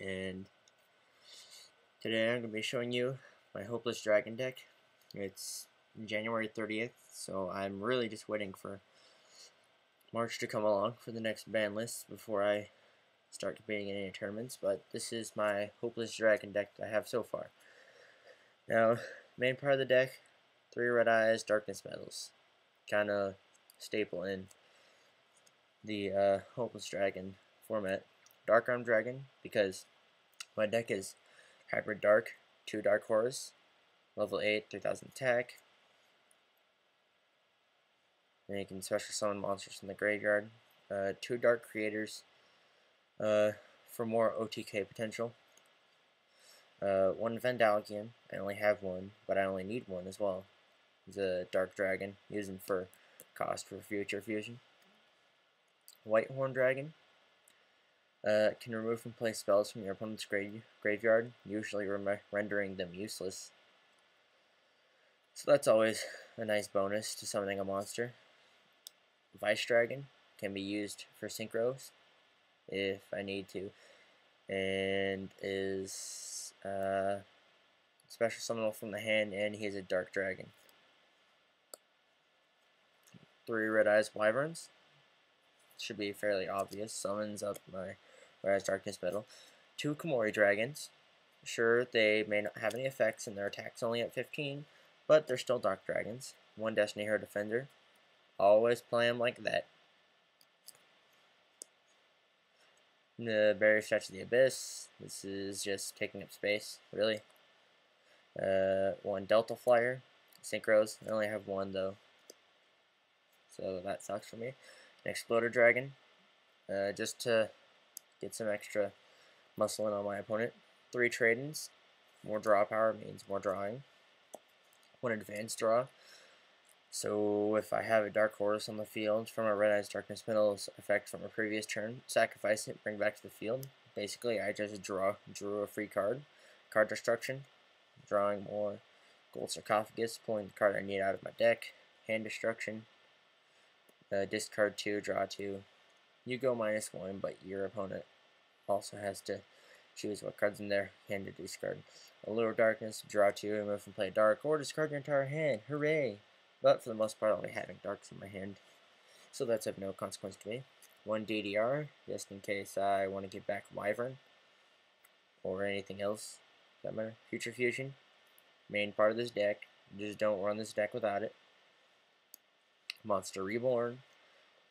and today I'm going to be showing you my Hopeless Dragon deck. It's January 30th, so I'm really just waiting for March to come along for the next ban list before I start competing in any tournaments, but this is my Hopeless Dragon deck that I have so far. Now, main part of the deck, 3 Red-Eyes Darkness medals, kind of staple in the Hopeless Dragon format. Dark Dragon, because my deck is Hybrid Dark, 2 Dark Horus, level 8, 3000 attack. And you can special summon monsters from the graveyard. 2 Dark Creators for more OTK potential. 1 Vandalion, I only have 1, but I only need 1 as well. It's a Dark Dragon, using for cost for future fusion. Whitehorn Dragon. Can remove from play spells from your opponent's graveyard, usually rendering them useless. So that's always a nice bonus to summoning a monster. Vice Dragon can be used for synchros if I need to, and is special summonable from the hand, and he is a Dark Dragon. 3 Red-Eyes Wyverns. Should be fairly obvious. Summons up my Red-Eyes Darkness medal. 2 Koumori Dragons. Sure, they may not have any effects and their attack's only at 15, but they're still Dark Dragons. 1 Destiny Hero Defender. Always play them like that. The Barrier Statue of the Abyss. This is just taking up space, really. 1 Delta Flyer. Synchros. I only have 1 though, so that sucks for me. An Exploder Dragon, just to get some extra muscle in on my opponent. 3 Trade-ins. More draw power means more drawing. 1 Advanced Draw. So if I have a Dark Horus on the field from a Red-Eyes Darkness medal's effect from a previous turn, sacrifice it, bring it back to the field. Basically, I just drew a free card. Card destruction. Drawing more Gold Sarcophagus, pulling the card I need out of my deck. Hand destruction. Discard 2, draw 2. You go -1, but your opponent also has to choose what cards in their hand to discard. Allure of Darkness, draw 2, remove from play dark, or discard your entire hand. Hooray! But for the most part, I'll be having darks in my hand, so that's of no consequence to me. 1 D.D.R, just in case I want to get back Wyvern, or anything else. Doesn't matter. Future Fusion, main part of this deck. Just don't run this deck without it. Monster Reborn,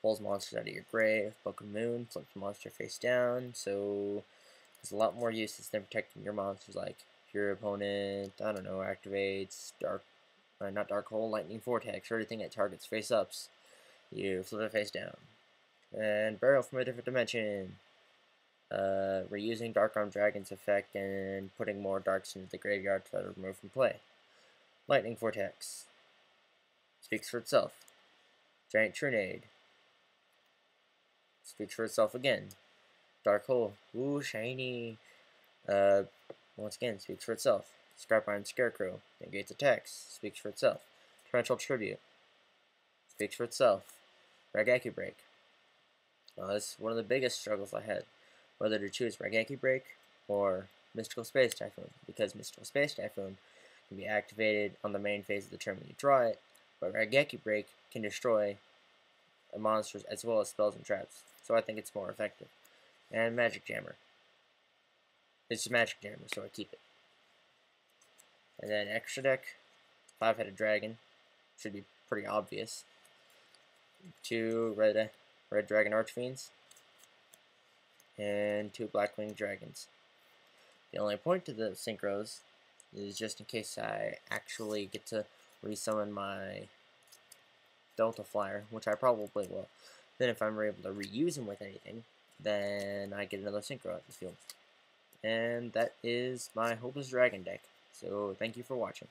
pulls monsters out of your grave. Book of Moon, flips monster face down, so there's a lot more uses than protecting your monsters, like if your opponent, I don't know, activates not Dark Hole, Lightning Vortex, or anything that targets face-ups. You flip it face down. And Burial from a Different Dimension. Reusing Dark Dragon's effect and putting more darks into the graveyard to remove from play. Lightning Vortex. Speaks for itself. Giant Trunade. Speaks for itself again. Dark Hole. Ooh, shiny. Once again, speaks for itself. Scrap-Iron Scarecrow. Negates attacks. Speaks for itself. Torrential Tribute. Speaks for itself. Raigeki Break. This is one of the biggest struggles I had. Whether to choose Raigeki Break or Mystical Space Typhoon. Because Mystical Space Typhoon can be activated on the main phase of the turn when you draw it, but Raigeki Break can destroy monsters as well as spells and traps. So I think it's more effective. And Magic Jammer. It's a Magic Jammer, so I keep it. And then extra deck, 5-headed dragon. Should be pretty obvious. 2 Red Dragon Archfiends. And 2 Blackwing Dragons. The only point to the synchros is just in case I actually get to resummon my Delta Flyer, which I probably will. Then if I'm able to reuse him with anything, then I get another synchro out of the field. And that is my Hopeless Dragon deck. So thank you for watching.